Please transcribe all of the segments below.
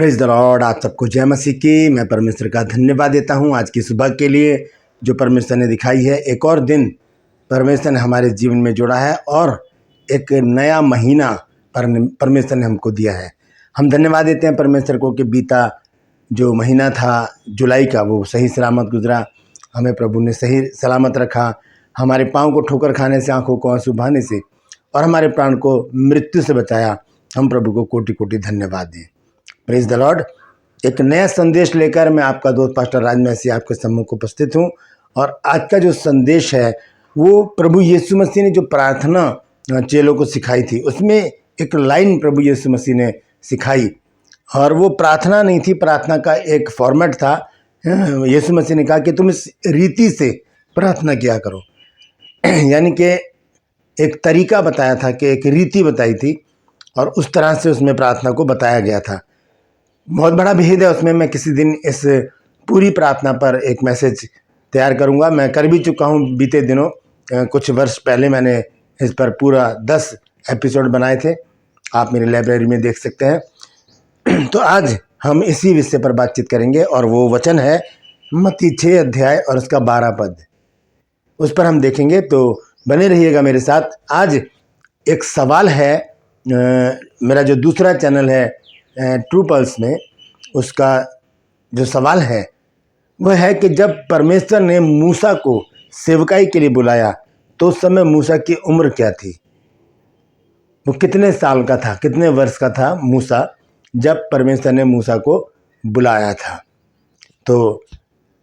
Praise the Lord. आप सबको जय मसीह की। मैं परमेश्वर का धन्यवाद देता हूँ आज की सुबह के लिए जो परमेश्वर ने दिखाई है। एक और दिन परमेश्वर ने हमारे जीवन में जोड़ा है और एक नया महीना परमेश्वर ने हमको दिया है। हम धन्यवाद देते हैं परमेश्वर को कि बीता जो महीना था जुलाई का वो सही सलामत गुजरा। हमें प्रभु ने सही सलामत रखा, हमारे पाँव को ठोकर खाने से, आँखों को आंसू बहाने से और हमारे प्राण को मृत्यु से बचाया। हम प्रभु को कोटि कोटि धन्यवाद दें। Praise the Lord. एक नया संदेश लेकर मैं आपका दोस्त पास्टर राजमसी आपके सम्मुख उपस्थित हूँ। और आज का जो संदेश है वो प्रभु यीशु मसीह ने जो प्रार्थना चेलों को सिखाई थी, उसमें एक लाइन प्रभु यीशु मसीह ने सिखाई। और वो प्रार्थना नहीं थी, प्रार्थना का एक फॉर्मेट था। यीशु मसीह ने कहा कि तुम इस रीति से प्रार्थना किया करो यानी कि एक तरीका बताया था, कि एक रीति बताई थी और उस तरह से उसमें प्रार्थना को बताया गया था। बहुत बड़ा भेद है उसमें। मैं किसी दिन इस पूरी प्रार्थना पर एक मैसेज तैयार करूंगा। मैं कर भी चुका हूं बीते दिनों। कुछ वर्ष पहले मैंने इस पर पूरा 10 एपिसोड बनाए थे, आप मेरी लाइब्रेरी में देख सकते हैं। तो आज हम इसी विषय पर बातचीत करेंगे और वो वचन है मत्ती 6 अध्याय और उसका 12 पद। उस पर हम देखेंगे, तो बने रहिएगा मेरे साथ। आज एक सवाल है, मेरा जो दूसरा चैनल है ट्रू पल्स में, उसका जो सवाल है वह है कि जब परमेश्वर ने मूसा को सेवकाई के लिए बुलाया तो उस समय मूसा की उम्र क्या थी? वो कितने साल का था, कितने वर्ष का था मूसा जब परमेश्वर ने मूसा को बुलाया था? तो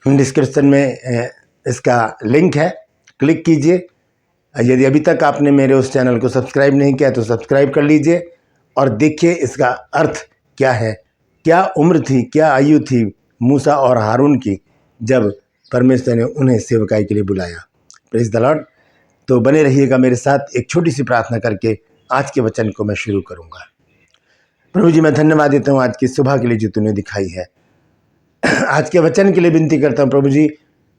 डिस्क्रिप्शन में इसका लिंक है, क्लिक कीजिए। यदि अभी तक आपने मेरे उस चैनल को सब्सक्राइब नहीं किया तो सब्सक्राइब कर लीजिए और देखिए इसका अर्थ क्या है। क्या उम्र थी, क्या आयु थी मूसा और हारून की जब परमेश्वर ने उन्हें सेवकाई के लिए बुलाया। Praise the Lord. तो बने रहिएगा मेरे साथ। एक छोटी सी प्रार्थना करके आज के वचन को मैं शुरू करूंगा। प्रभु जी, मैं धन्यवाद देता हूँ आज की सुबह के लिए जो तूने दिखाई है। आज के वचन के लिए विनती करता हूँ प्रभु जी,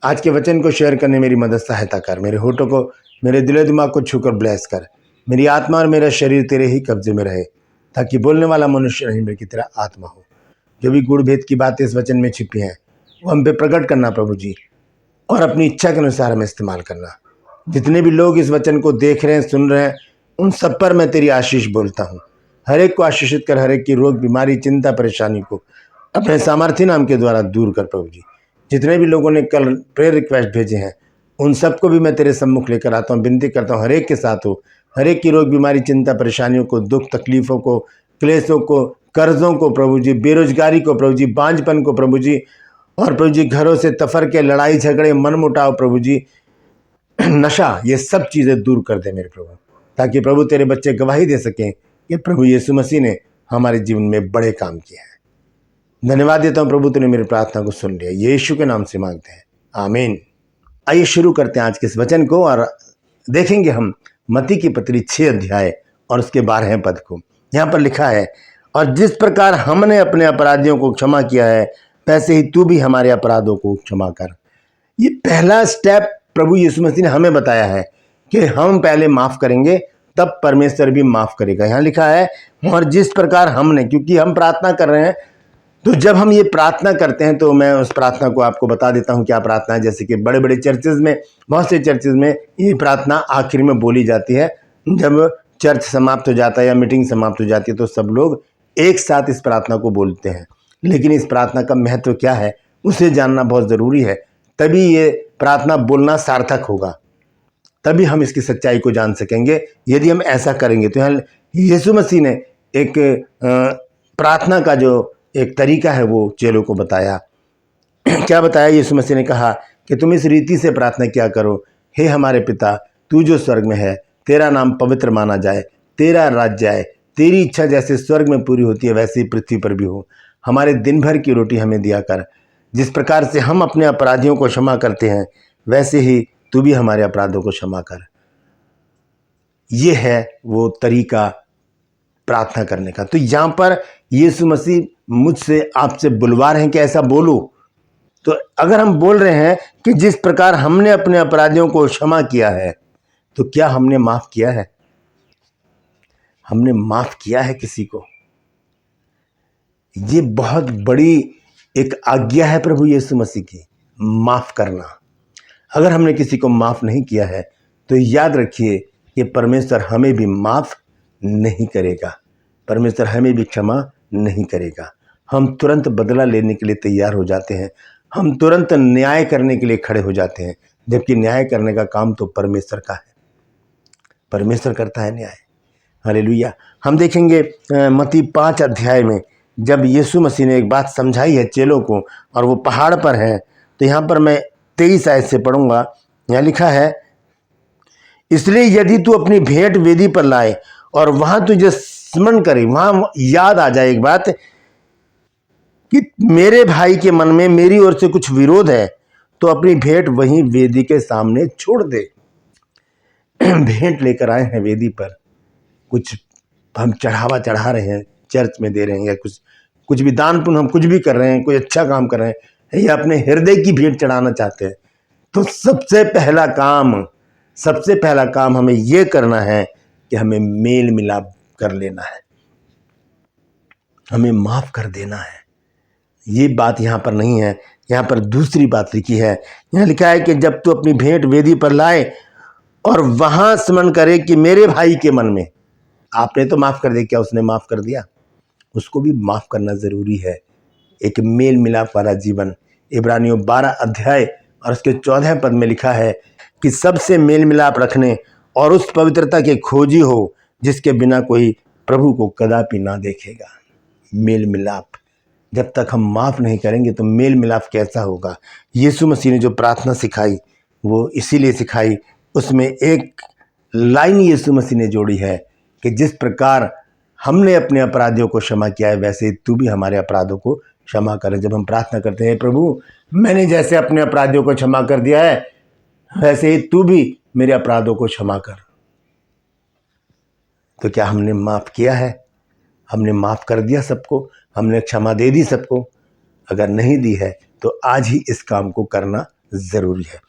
आज के वचन को शेयर करने मेरी मदद सहायता कर। मेरे होठों को, मेरे दिलो दिमाग को छूकर ब्लेस कर। मेरी आत्मा और मेरा शरीर तेरे ही कब्जे में रहे, ताकि बोलने वाला मनुष्य नहीं मेरी तेरा आत्मा हो। जो भी गुड़ भेद की बातें इस वचन में छिपी हैं वो हम पे प्रकट करना प्रभु जी, और अपनी इच्छा के अनुसार हमें इस्तेमाल करना। जितने भी लोग इस वचन को देख रहे हैं, सुन रहे हैं, उन सब पर मैं तेरी आशीष बोलता हूँ। हर एक को आशीषित कर, हर एक की रोग, बीमारी, चिंता, परेशानी को अपने सामर्थ्य नाम के द्वारा दूर कर प्रभु जी। जितने भी लोगों ने कल प्रेयर रिक्वेस्ट भेजे हैं उन सबको भी मैं तेरे सम्मुख लेकर आता हूँ। विनती करता हूँ हर एक के साथ हो, हर एक की रोग, बीमारी, चिंता, परेशानियों को, दुख, तकलीफों को, क्लेशों को, कर्जों को प्रभु जी, बेरोजगारी को प्रभु जी, बांझपन को प्रभु जी, और प्रभु जी घरों से तफर के, लड़ाई झगड़े, मन मुटाव प्रभु जी, नशा, ये सब चीज़ें दूर कर दे मेरे प्रभु, ताकि प्रभु तेरे बच्चे गवाही दे सकें कि प्रभु यीशु मसीह ने हमारे जीवन में बड़े काम किए हैं। धन्यवाद देता हूँ प्रभु, तूने मेरी प्रार्थना को सुन लिया। यीशु के नाम से मांगते हैं, आमीन। आइए शुरू करते हैं आज के इस वचन को और देखेंगे हम मत्ती की पत्री 6 अध्याय और उसके 12 पद को। यहाँ पर लिखा है, और जिस प्रकार हमने अपने अपराधियों को क्षमा किया है वैसे ही तू भी हमारे अपराधों को क्षमा कर। ये पहला स्टेप प्रभु यीशु मसीह ने हमें बताया है कि हम पहले माफ करेंगे तब परमेश्वर भी माफ करेगा। यहाँ लिखा है, और जिस प्रकार हमने, क्योंकि हम प्रार्थना कर रहे हैं, तो जब हम ये प्रार्थना करते हैं तो मैं उस प्रार्थना को आपको बता देता हूँ क्या प्रार्थना है। जैसे कि बड़े बड़े चर्चेज में, बहुत से चर्चेज में ये प्रार्थना आखिर में बोली जाती है। जब चर्च समाप्त हो जाता है या मीटिंग समाप्त हो जाती है तो सब लोग एक साथ इस प्रार्थना को बोलते हैं। लेकिन इस प्रार्थना का महत्व क्या है उसे जानना बहुत ज़रूरी है, तभी ये प्रार्थना बोलना सार्थक होगा, तभी हम इसकी सच्चाई को जान सकेंगे। यदि हम ऐसा करेंगे तो यहाँ यीशु मसीह ने एक प्रार्थना का जो एक तरीका है वो चेलों को बताया। क्या बताया? यीशु मसीह ने कहा कि तुम इस रीति से प्रार्थना किया करो, हे हमारे पिता तू जो स्वर्ग में है, तेरा नाम पवित्र माना जाए, तेरा राज्य आए, तेरी इच्छा जैसे स्वर्ग में पूरी होती है वैसे ही पृथ्वी पर भी हो। हमारे दिन भर की रोटी हमें दिया कर। जिस प्रकार से हम अपने अपराधियों को क्षमा करते हैं वैसे ही तू भी हमारे अपराधों को क्षमा कर। ये है वो तरीका प्रार्थना करने का। तो यहाँ पर यीशु मसीह मुझसे, आपसे बुलवा रहे हैं कि ऐसा बोलो। तो अगर हम बोल रहे हैं कि जिस प्रकार हमने अपने अपराधियों को क्षमा किया है, तो क्या हमने माफ किया है? हमने माफ किया है किसी को? ये बहुत बड़ी एक आज्ञा है प्रभु यीशु मसीह की, माफ़ करना। अगर हमने किसी को माफ़ नहीं किया है तो याद रखिए कि परमेश्वर हमें भी माफ़ नहीं करेगा, परमेश्वर हमें भी क्षमा नहीं करेगा। हम तुरंत बदला लेने के लिए तैयार हो जाते हैं, हम तुरंत न्याय करने के लिए खड़े हो जाते हैं, जबकि न्याय करने का काम तो परमेश्वर का है, परमेश्वर करता है न्याय। हालेलुया। हम देखेंगे मत्ती 5 अध्याय में जब यीशु मसीह ने एक बात समझाई है चेलों को और वो पहाड़ पर है, तो यहाँ पर मैं 23 आयत से पढ़ूंगा। यहाँ लिखा है, इसलिए यदि तू अपनी भेंट वेदी पर लाए और वहां तुझे स्मरण करे, वहां याद आ जाए एक बात कि मेरे भाई के मन में मेरी ओर से कुछ विरोध है, तो अपनी भेंट वहीं वेदी के सामने छोड़ दे। भेंट लेकर आए हैं वेदी पर, कुछ हम चढ़ावा चढ़ा रहे हैं, चर्च में दे रहे हैं, या कुछ भी दान पुण्य हम कुछ भी कर रहे हैं, कोई अच्छा काम कर रहे हैं, या अपने हृदय की भेंट चढ़ाना चाहते हैं, तो सबसे पहला काम हमें यह करना है कि हमें मेल मिलाप कर लेना है, हमें माफ कर देना है। ये बात यहाँ पर नहीं है, यहाँ पर दूसरी बात लिखी है। यहाँ लिखा है कि जब तू अपनी भेंट वेदी पर लाए और वहां स्मरण करे कि मेरे भाई के मन में, आपने तो माफ कर दिया, क्या उसने माफ कर दिया? उसको भी माफ करना जरूरी है। एक मेल मिलाप वाला जीवन, इब्रानियों 12 अध्याय और उसके 14 पद में लिखा है कि सबसे मेल मिलाप रखने और उस पवित्रता के खोजी हो जिसके बिना कोई प्रभु को कदापि ना देखेगा। मेल मिलाप, जब तक हम माफ नहीं करेंगे तो मेल मिलाप कैसा होगा? यीशु मसीह ने जो प्रार्थना सिखाई वो इसीलिए सिखाई, उसमें एक लाइन यीशु मसीह ने जोड़ी है कि जिस प्रकार हमने अपने अपराधियों को क्षमा किया है वैसे तू भी हमारे अपराधों को क्षमा कर। जब हम प्रार्थना करते हैं, प्रभु मैंने जैसे अपने अपराधियों को क्षमा कर दिया है वैसे ही तू भी मेरे अपराधों को क्षमा कर, तो क्या हमने माफ किया है? हमने माफ कर दिया सबको? हमने क्षमा दे दी सबको? अगर नहीं दी है तो आज ही इस काम को करना जरूरी है।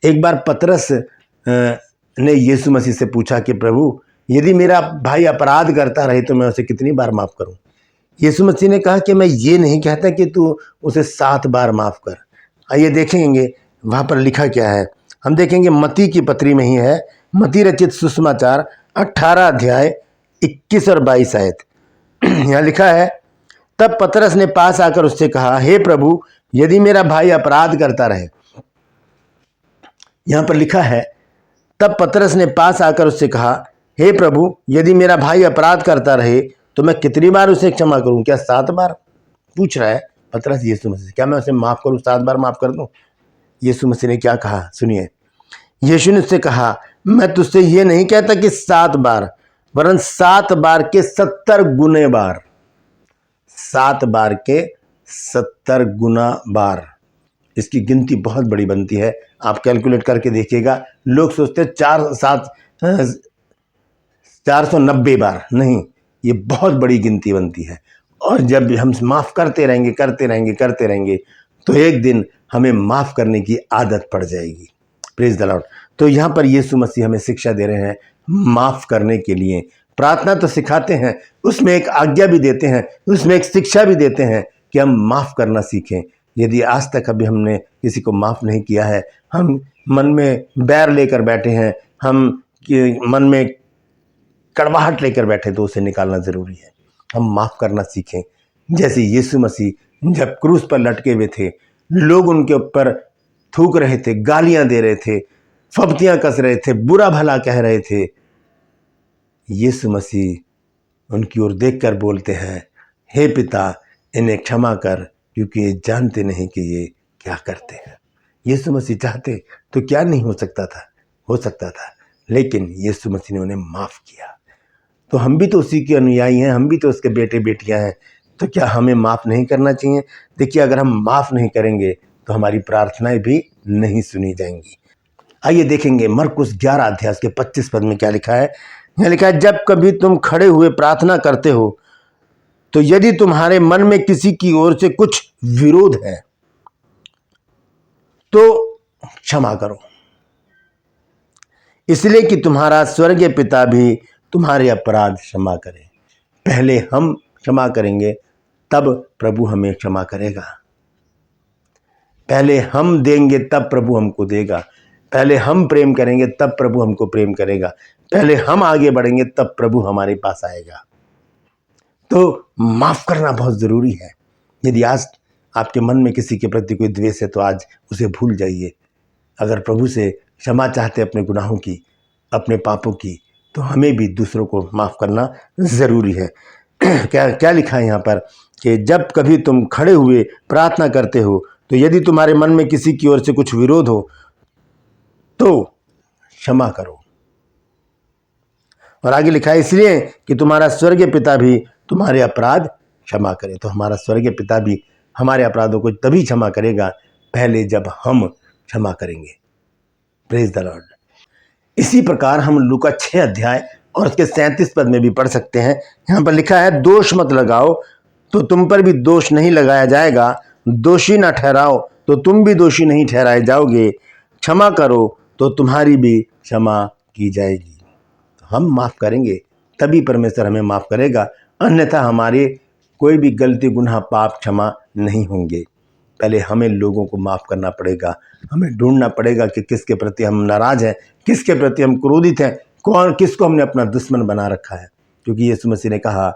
एक बार पतरस ने यीशु मसीह से पूछा कि प्रभु यदि मेरा भाई अपराध करता रहे तो मैं उसे कितनी बार माफ करूं? यीशु मसीह ने कहा कि मैं ये नहीं कहता कि तू उसे 7 बार माफ कर। आइए देखेंगे वहां पर लिखा क्या है। हम देखेंगे मत्ती की पत्री में ही है, मत्ती रचित सुसमाचार 18 अध्याय 21 और 22 आयत। यहाँ लिखा है, तब पतरस ने पास आकर उससे कहा, हे प्रभु यदि मेरा भाई अपराध करता रहे। यहां पर लिखा है, तब पतरस ने पास आकर उससे कहा, हे प्रभु यदि मेरा भाई अपराध करता रहे तो मैं कितनी बार उसे क्षमा करूं? क्या 7 बार? पूछ रहा है पतरस यीशु मसीह, क्या मैं उसे माफ करूं, 7 बार माफ कर दूं? यीशु मसीह ने क्या कहा सुनिए। यीशु ने उससे कहा, मैं तुझसे ये नहीं कहता कि 7 बार, वरन 7 बार के 70 गुने बार। 7 बार के 70 गुना बार। इसकी गिनती बहुत बड़ी बनती है, आप कैलकुलेट करके देखिएगा। लोग सोचते हैं 490 बार, नहीं, ये बहुत बड़ी गिनती बनती है। और जब हम माफ करते रहेंगे तो एक दिन हमें माफ करने की आदत पड़ जाएगी। Praise the Lord. तो यहाँ पर यीशु मसीह हमें शिक्षा दे रहे हैं माफ करने के लिए। प्रार्थना तो सिखाते हैं, उसमें एक आज्ञा भी देते हैं, उसमें एक शिक्षा भी देते हैं कि हम माफ करना सीखें। यदि आज तक अभी हमने किसी को माफ नहीं किया है, हम मन में बैर लेकर बैठे हैं, हम मन में कड़वाहट लेकर बैठे, तो उसे निकालना जरूरी है। हम माफ करना सीखें। जैसे यीशु मसीह जब क्रूस पर लटके हुए थे, लोग उनके ऊपर थूक रहे थे, गालियां दे रहे थे, फब्तियां कस रहे थे, बुरा भला कह रहे थे, यीशु मसीह उनकी ओर देखकर बोलते हैं, हे पिता इन्हें क्षमा कर क्योंकि ये जानते नहीं कि ये क्या करते हैं। यीशु मसीह चाहते तो क्या नहीं हो सकता था, लेकिन यीशु मसीह ने उन्हें माफ किया। तो हम भी तो उसी के अनुयायी हैं, हम भी तो उसके बेटे बेटियां हैं, तो क्या हमें माफ नहीं करना चाहिए? देखिए, अगर हम माफ नहीं करेंगे तो हमारी प्रार्थनाएं भी नहीं सुनी जाएंगी। आइए देखेंगे मरकुस 11 अध्याय के 25 पद में क्या लिखा है। यहाँ लिखा है, जब कभी तुम खड़े हुए प्रार्थना करते हो तो यदि तुम्हारे मन में किसी की ओर से कुछ विरोध है तो क्षमा करो, इसलिए कि तुम्हारा स्वर्गीय पिता भी तुम्हारे अपराध क्षमा करे। पहले हम क्षमा करेंगे तब प्रभु हमें क्षमा करेगा। पहले हम देंगे तब प्रभु हमको देगा। पहले हम प्रेम करेंगे तब प्रभु हमको प्रेम करेगा। पहले हम आगे बढ़ेंगे तब प्रभु हमारे पास आएगा। तो माफ करना बहुत ज़रूरी है। यदि आज आपके मन में किसी के प्रति कोई द्वेष है तो आज उसे भूल जाइए। अगर प्रभु से क्षमा चाहते अपने गुनाहों की, अपने पापों की, तो हमें भी दूसरों को माफ़ करना ज़रूरी है। क्या क्या लिखा है यहाँ पर कि जब कभी तुम खड़े हुए प्रार्थना करते हो तो यदि तुम्हारे मन में किसी की ओर से कुछ विरोध हो तो क्षमा करो। और आगे लिखा है इसलिए कि तुम्हारा स्वर्गीय पिता भी तुम्हारे अपराध क्षमा करे। तो हमारा स्वर्गीय पिता भी हमारे अपराधों को तभी क्षमा करेगा पहले जब हम क्षमा करेंगे। Praise the Lord. इसी प्रकार हम लूका 6 अध्याय और उसके 37 पद में भी पढ़ सकते हैं। यहाँ पर लिखा है दोष मत लगाओ तो तुम पर भी दोष नहीं लगाया जाएगा, दोषी ना ठहराओ तो तुम भी दोषी नहीं ठहराए जाओगे, क्षमा करो तो तुम्हारी भी क्षमा की जाएगी। तो हम माफ़ करेंगे तभी परमेश्वर हमें माफ़ करेगा, अन्यथा हमारे कोई भी गलती, गुनाह, पाप क्षमा नहीं होंगे। पहले हमें लोगों को माफ़ करना पड़ेगा। हमें ढूंढना पड़ेगा कि किसके प्रति हम नाराज़ हैं, किसके प्रति हम क्रोधित हैं, किसको हमने अपना दुश्मन बना रखा है। क्योंकि यीशु मसीह ने कहा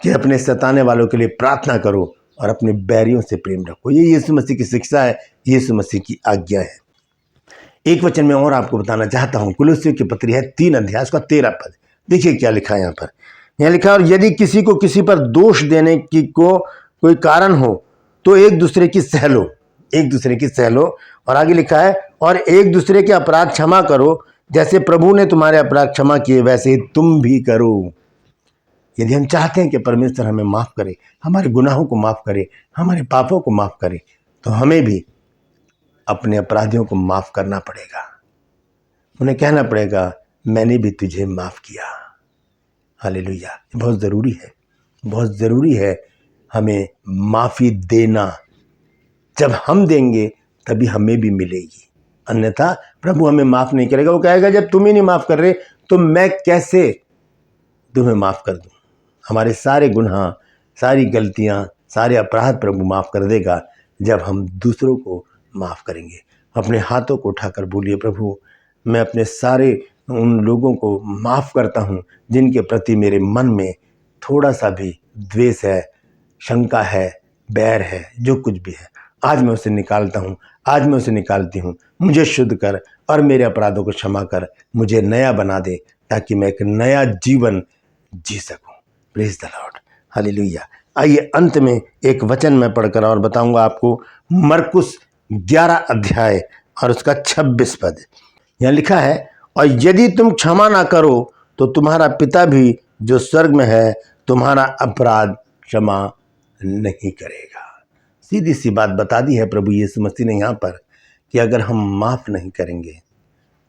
कि अपने सताने वालों के लिए प्रार्थना करो और अपने बैरियों से प्रेम रखो। ये यीशु मसीह की शिक्षा है, यीशु मसीह की आज्ञा है। एक वचन में और आपको बताना चाहता हूँ। कुलुस्सियों की पत्री है 3 अध्याय उसका 13 पद। देखिए क्या लिखा है यहाँ पर। यहाँ लिखा है और यदि किसी को किसी पर दोष देने की को कोई कारण हो तो एक दूसरे की सह लो, एक दूसरे की सह लो। और आगे लिखा है और एक दूसरे के अपराध क्षमा करो, जैसे प्रभु ने तुम्हारे अपराध क्षमा किए वैसे ही तुम भी करो। यदि हम चाहते हैं कि परमेश्वर हमें माफ़ करे, हमारे गुनाहों को माफ़ करे, हमारे पापों को माफ़ करे, तो हमें भी अपने अपराधियों को माफ़ करना पड़ेगा। उन्हें कहना पड़ेगा मैंने भी तुझे माफ़ किया। हालेलुया। बहुत ज़रूरी है, बहुत ज़रूरी है हमें माफ़ी देना। जब हम देंगे तभी हमें भी मिलेगी, अन्यथा प्रभु हमें माफ़ नहीं करेगा। वो कहेगा जब तुम ही नहीं माफ़ कर रहे तो मैं कैसे तुम्हें माफ़ कर दूं। हमारे सारे गुनाह, सारी गलतियां, सारे अपराध प्रभु माफ़ कर देगा जब हम दूसरों को माफ़ करेंगे। अपने हाथों को उठाकर बोलिए प्रभु मैं अपने सारे उन लोगों को माफ़ करता हूँ जिनके प्रति मेरे मन में थोड़ा सा भी द्वेष है, शंका है, बैर है, जो कुछ भी है आज मैं उसे निकालता हूँ, आज मैं उसे निकालती हूँ। मुझे शुद्ध कर और मेरे अपराधों को क्षमा कर, मुझे नया बना दे ताकि मैं एक नया जीवन जी सकूँ। Praise the Lord. हालेलुया। आइए अंत में एक वचन मैं पढ़कर और बताऊंगा आपको। मरकुस 11 अध्याय और उसका 26 पद। यहाँ लिखा है और यदि तुम क्षमा ना करो तो तुम्हारा पिता भी जो स्वर्ग में है तुम्हारा अपराध क्षमा नहीं करेगा। सीधी सी बात बता दी है प्रभु यीशु मसीह ने यहाँ पर कि अगर हम माफ़ नहीं करेंगे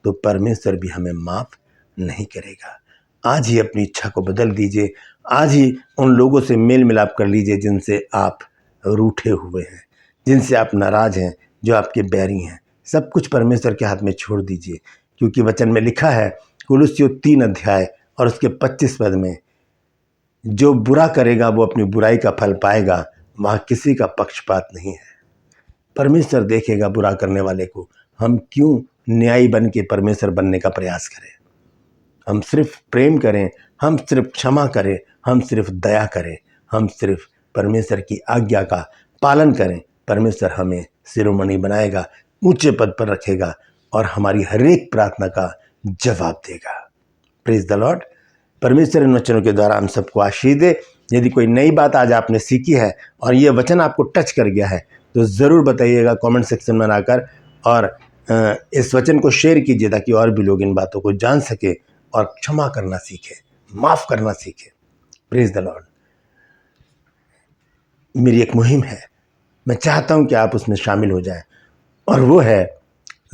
तो परमेश्वर भी हमें माफ़ नहीं करेगा। आज ही अपनी इच्छा को बदल दीजिए, आज ही उन लोगों से मेल मिलाप कर लीजिए जिनसे आप रूठे हुए हैं, जिनसे आप नाराज़ हैं, जो आपके बैरी हैं। सब कुछ परमेश्वर के हाथ में छोड़ दीजिए, क्योंकि वचन में लिखा है कुलुस्सियों 3 अध्याय और उसके 25 पद में जो बुरा करेगा वो अपनी बुराई का फल पाएगा, वहाँ किसी का पक्षपात नहीं है। परमेश्वर देखेगा बुरा करने वाले को। हम क्यों न्यायी बन के परमेश्वर बनने का प्रयास करें। हम सिर्फ प्रेम करें, हम सिर्फ क्षमा करें, हम सिर्फ दया करें, हम सिर्फ परमेश्वर की आज्ञा का पालन करें। परमेश्वर हमें शिरोमणि बनाएगा, ऊंचे पद पर रखेगा और हमारी हर एक प्रार्थना का जवाब देगा। Praise the Lord. परमेश्वर इन वचनों के द्वारा हम सबको आशीष दे। यदि कोई नई बात आज आपने सीखी है और ये वचन आपको टच कर गया है तो ज़रूर बताइएगा कमेंट सेक्शन में आकर, और इस वचन को शेयर कीजिए ताकि और भी लोग इन बातों को जान सके और क्षमा करना सीखे, माफ़ करना सीखे। Praise the Lord. मेरी एक मुहिम है, मैं चाहता हूं कि आप उसमें शामिल हो जाएं, और वो है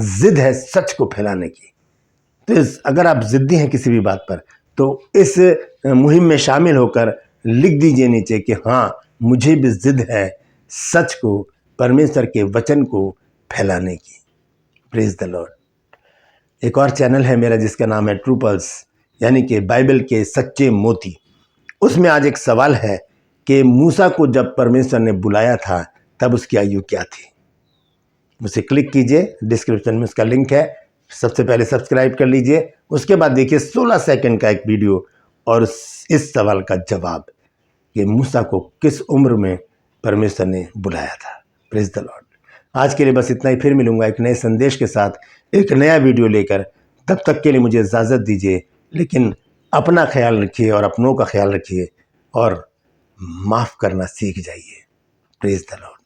जिद है सच को फैलाने की। तो अगर आप जिद्दी हैं किसी भी बात पर तो इस मुहिम में शामिल होकर लिख दीजिए नीचे कि हाँ मुझे भी जिद है सच को, परमेश्वर के वचन को फैलाने की। Praise the Lord. एक और चैनल है मेरा जिसका नाम है ट्रू पल्स, यानी कि बाइबल के सच्चे मोती। उसमें आज एक सवाल है कि मूसा को जब परमेश्वर ने बुलाया था तब उसकी आयु क्या थी। उसे क्लिक कीजिए, डिस्क्रिप्शन में उसका लिंक है। सबसे पहले सब्सक्राइब कर लीजिए, उसके बाद देखिए 16 सेकंड का एक वीडियो और इस सवाल का जवाब कि मूसा को किस उम्र में परमेश्वर ने बुलाया था। Praise the Lord. आज के लिए बस इतना ही, फिर मिलूंगा एक नए संदेश के साथ, एक नया वीडियो लेकर। तब तक के लिए मुझे इजाज़त दीजिए, लेकिन अपना ख्याल रखिए और अपनों का ख्याल रखिए और माफ़ करना सीख जाइए। Praise the Lord.